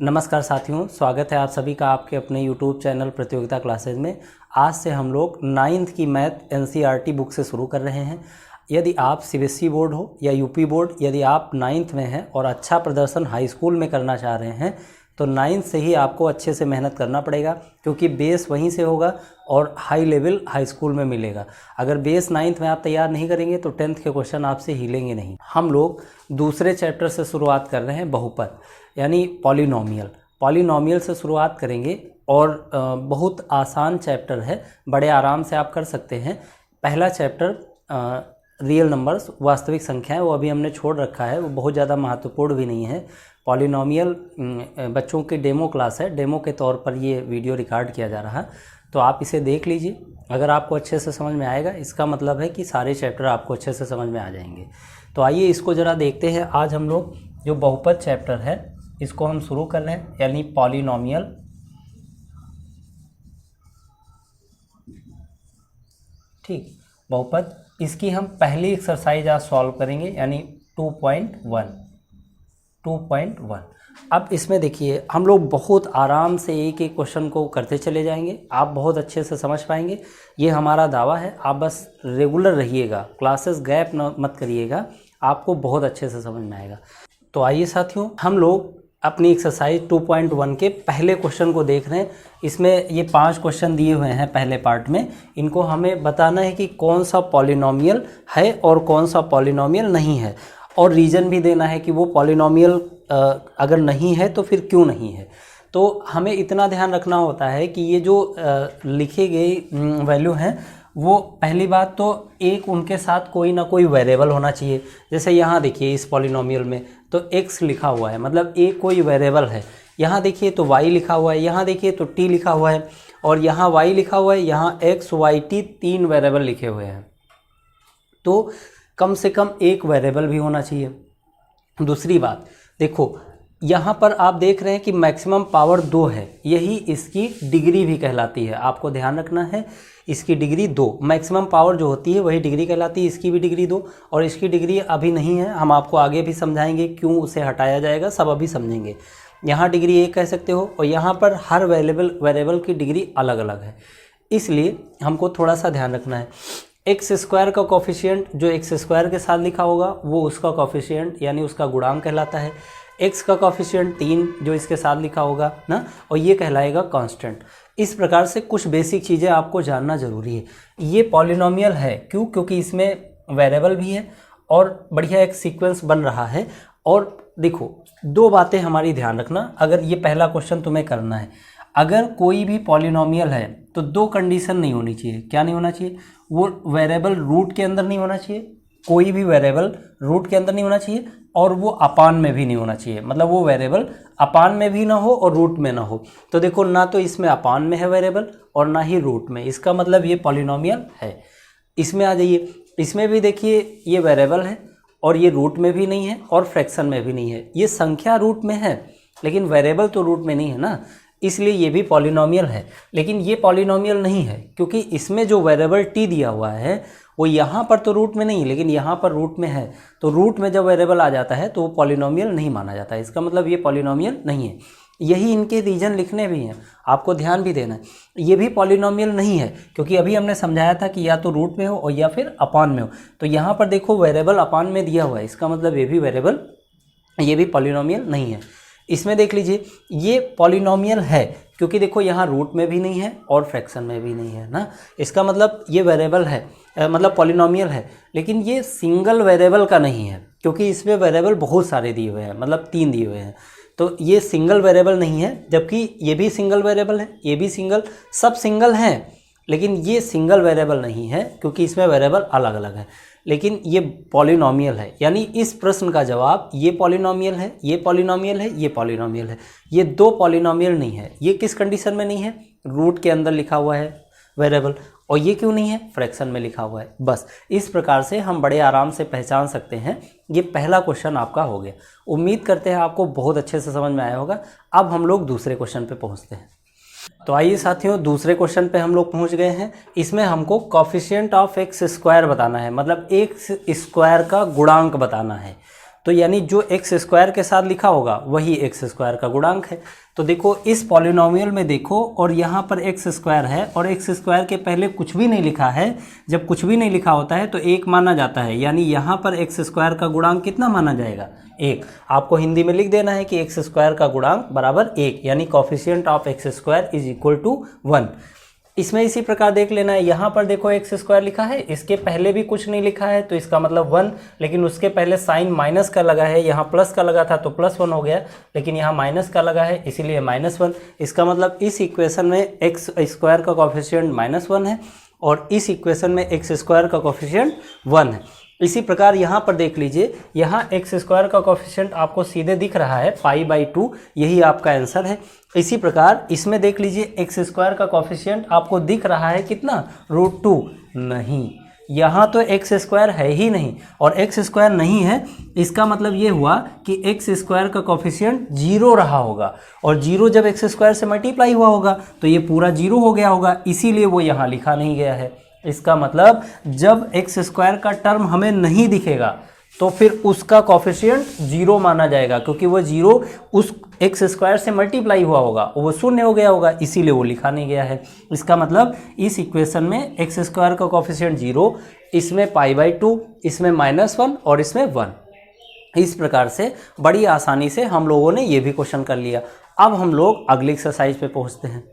नमस्कार साथियों, स्वागत है आप सभी का आपके अपने YouTube चैनल प्रतियोगिता क्लासेज में। आज से हम लोग 9th की मैथ NCERT बुक से शुरू कर रहे हैं। यदि आप CBSE बोर्ड हो या यूपी बोर्ड, यदि आप 9th में हैं और अच्छा प्रदर्शन हाई स्कूल में करना चाह रहे हैं तो 9th से ही आपको अच्छे से मेहनत करना पड़ेगा, क्योंकि बेस वहीं से होगा और हाई लेवल हाई स्कूल में मिलेगा। अगर बेस 9th में आप तैयार नहीं करेंगे तो 10th के क्वेश्चन आपसे हिलेंगे नहीं। हम लोग दूसरे चैप्टर से शुरुआत कर रहे हैं, बहुपद यानी पॉलिनोमियल से शुरुआत करेंगे और बहुत आसान चैप्टर है, बड़े आराम से आप कर सकते हैं। पहला चैप्टर रियल नंबर्स, वास्तविक संख्याएं, वो अभी हमने छोड़ रखा है, वो बहुत ज़्यादा महत्वपूर्ण भी नहीं है। पॉलिनोमियल बच्चों की डेमो क्लास है, डेमो के तौर पर ये वीडियो रिकॉर्ड किया जा रहा है, तो आप इसे देख लीजिए। अगर आपको अच्छे से समझ में आएगा, इसका मतलब है कि सारे चैप्टर आपको अच्छे से समझ में आ जाएंगे। तो आइए इसको ज़रा देखते हैं। आज हम लोग जो बहुपद चैप्टर है इसको हम शुरू कर रहे हैं, यानी पॉलिनोमियल। ठीक, बहुपद, इसकी हम पहली एक्सरसाइज आज सॉल्व करेंगे, यानी 2.1। अब इसमें देखिए, हम लोग बहुत आराम से एक एक क्वेश्चन को करते चले जाएंगे, आप बहुत अच्छे से समझ पाएंगे, ये हमारा दावा है। आप बस रेगुलर रहिएगा, क्लासेस गैप मत करिएगा, आपको बहुत अच्छे से समझ में आएगा। तो आइए साथियों, हम लोग अपनी एक्सरसाइज 2.1 के पहले क्वेश्चन को देख रहे हैं। इसमें ये 5 क्वेश्चन दिए हुए हैं पहले पार्ट में। इनको हमें बताना है कि कौन सा पॉलिनोमियल है और कौन सा पॉलिनोमियल नहीं है, और रीज़न भी देना है कि वो पॉलिनोमियल अगर नहीं है तो फिर क्यों नहीं है। तो हमें इतना ध्यान रखना होता है कि ये जो लिखे गए वैल्यू हैं, वो पहली बात तो एक उनके साथ कोई ना कोई वेरिएबल होना चाहिए। जैसे यहाँ देखिए, इस पॉलिनोमियल में तो x लिखा हुआ है, मतलब एक कोई वेरिएबल है। यहाँ देखिए तो y लिखा हुआ है, यहाँ देखिए तो t लिखा हुआ है, और यहाँ y लिखा हुआ है, यहाँ x y t 3 वेरिएबल लिखे हुए हैं। तो कम से कम एक वेरिएबल भी होना चाहिए। दूसरी बात देखो, यहाँ पर आप देख रहे हैं कि मैक्सिमम पावर 2 है, यही इसकी डिग्री भी कहलाती है। आपको ध्यान रखना है, इसकी डिग्री 2, मैक्सिमम पावर जो होती है वही डिग्री कहलाती है। इसकी भी डिग्री 2, और इसकी डिग्री अभी नहीं है, हम आपको आगे भी समझाएंगे क्यों उसे हटाया जाएगा, सब अभी समझेंगे। यहाँ डिग्री 1 कह सकते हो, और यहाँ पर हर वेरिएबल की डिग्री अलग अलग है, इसलिए हमको थोड़ा सा ध्यान रखना है। एक्स स्क्वायर का कोफिशिएंट जो एक्स स्क्वायर के साथ लिखा होगा वो उसका कोफिशिएंट यानी उसका गुणांक कहलाता है। x का कोफिशिएंट 3 जो इसके साथ लिखा होगा ना, और ये कहलाएगा कांस्टेंट। इस प्रकार से कुछ बेसिक चीज़ें आपको जानना ज़रूरी है। ये पॉलिनोमियल है क्यों? क्योंकि इसमें वेरिएबल भी है और बढ़िया एक सीक्वेंस बन रहा है। और देखो, 2 बातें हमारी ध्यान रखना, अगर ये पहला क्वेश्चन तुम्हें करना है, अगर कोई भी पॉलिनोमियल है तो 2 कंडीशन नहीं होनी चाहिए। क्या नहीं होना चाहिए? वो वेरिएबल रूट के अंदर नहीं होना चाहिए, कोई भी वेरिएबल रूट के अंदर नहीं होना चाहिए, और वो अपान में भी नहीं होना चाहिए, मतलब वो वेरिएबल अपान में भी ना हो और रूट में ना हो। तो देखो, ना तो इसमें अपान में है वेरिएबल और ना ही रूट में, इसका मतलब ये पॉलिनोमियल है। इसमें आ जाइए, इसमें भी देखिए ये वेरिएबल है और ये रूट में भी नहीं है और फ्रैक्शन में भी नहीं है। ये संख्या रूट में है लेकिन वेरिएबल तो रूट में नहीं है ना, इसलिए ये भी पॉलिनोमियल है। लेकिन ये पॉलिनोमियल नहीं है क्योंकि इसमें जो वेरिएबल t दिया हुआ है वो यहाँ पर तो रूट में नहीं, लेकिन यहाँ पर रूट में है। तो रूट में जब वेरिएबल आ जाता है तो वो पॉलिनोमियल नहीं माना जाता है, इसका मतलब ये पॉलिनोमियल नहीं है। यही इनके रीजन लिखने भी हैं, आपको ध्यान भी देना है। ये भी पॉलिनोमियल नहीं है क्योंकि अभी हमने समझाया था कि या तो रूट में हो और या फिर अपान में हो। तो यहाँ पर देखो वेरिएबल अपान में दिया हुआ है, इसका मतलब ये भी पॉलिनोमियल नहीं है। इसमें देख लीजिए, ये पॉलिनोमियल है क्योंकि देखो यहाँ रूट में भी नहीं है और फ्रैक्शन में भी नहीं है ना, इसका मतलब ये वेरिएबल है, मतलब पॉलिनोमियल है। लेकिन ये सिंगल वेरिएबल का नहीं है क्योंकि इसमें वेरिएबल बहुत सारे दिए हुए हैं, मतलब 3 दिए हुए हैं। तो ये सिंगल वेरिएबल नहीं है, जबकि ये भी सिंगल वेरिएबल है, ये भी सिंगल, सब सिंगल हैं, लेकिन ये सिंगल वेरिएबल नहीं है क्योंकि इसमें वेरिएबल अलग अलग है। लेकिन ये पॉलिनोमियल है, यानी इस प्रश्न का जवाब ये पॉलिनोमियल है, ये पॉलिनोमियल है, ये पॉलिनोमियल है। ये 2 पॉलिनोमियल नहीं है। ये किस कंडीशन में नहीं है? रूट के अंदर लिखा हुआ है वेरिएबल, और ये क्यों नहीं है? फ्रैक्शन में लिखा हुआ है। बस इस प्रकार से हम बड़े आराम से पहचान सकते हैं। ये पहला क्वेश्चन आपका हो गया। उम्मीद करते हैं आपको बहुत अच्छे से समझ में आया होगा। अब हम लोग दूसरे क्वेश्चन पे पहुँचते हैं। तो आइए साथियों, दूसरे क्वेश्चन पे हम लोग पहुंच गए हैं। इसमें हमको कोफिशिएंट ऑफ एक्स स्क्वायर बताना है, मतलब एक्स स्क्वायर का गुणांक बताना है। तो यानी जो एक्स स्क्वायर के साथ लिखा होगा वही एक्स स्क्वायर का गुणांक है। तो देखो इस पॉलिनोमियल में देखो, और यहाँ पर एक्स स्क्वायर है और एक्स स्क्वायर के पहले कुछ भी नहीं लिखा है। जब कुछ भी नहीं लिखा होता है तो एक माना जाता है, यानी यहाँ पर एक्स स्क्वायर का गुणांक कितना माना जाएगा, एक। आपको हिंदी में लिख देना है कि एक्स स्क्वायर का गुणांक बराबर एक, यानी coefficient of x square is equal to 1। इसमें इसी प्रकार देख लेना है, यहाँ पर देखो एक्स स्क्वायर लिखा है, इसके पहले भी कुछ नहीं लिखा है तो इसका मतलब 1, लेकिन उसके पहले साइन माइनस का लगा है, यहाँ प्लस का लगा था तो +1 हो गया, लेकिन यहाँ माइनस का लगा है इसीलिए -1। इसका मतलब इस इक्वेशन में एक्स स्क्वायर का कोफिशिएंट -1 है और इस इक्वेशन में एक्स स्क्वायर का कोफिशिएंट 1 है। इसी प्रकार यहाँ पर देख लीजिए, यहाँ एक्स स्क्वायर का कोफिशिएंट आपको सीधे दिख रहा है π/2, यही आपका आंसर है। इसी प्रकार इसमें देख लीजिए एक्स स्क्वायर का कोफिशिएंट आपको दिख रहा है कितना, √2, नहीं, यहाँ तो एक्स स्क्वायर है ही नहीं, और एक्स स्क्वायर नहीं है इसका मतलब ये हुआ कि एक्स स्क्वायर का कोफिशिएंट 0 रहा होगा, और 0 जब एक्स स्क्वायर से मल्टीप्लाई हुआ होगा तो ये पूरा 0 हो गया होगा, इसीलिए वो यहाँ लिखा नहीं गया है। इसका मतलब जब एक्स स्क्वायर का टर्म हमें नहीं दिखेगा तो फिर उसका कोफिशिएंट 0 माना जाएगा, क्योंकि वो 0 उस एक्स स्क्वायर से मल्टीप्लाई हुआ होगा, वो 0 हो गया होगा, इसीलिए वो लिखा नहीं गया है। इसका मतलब इस इक्वेशन में एक्स स्क्वायर का कोफिशिएंट 0, इसमें π/2, इसमें -1 और इसमें 1। इस प्रकार से बड़ी आसानी से हम लोगों ने ये भी क्वेश्चन कर लिया। अब हम लोग अगली एक्सरसाइज पे पहुँचते हैं।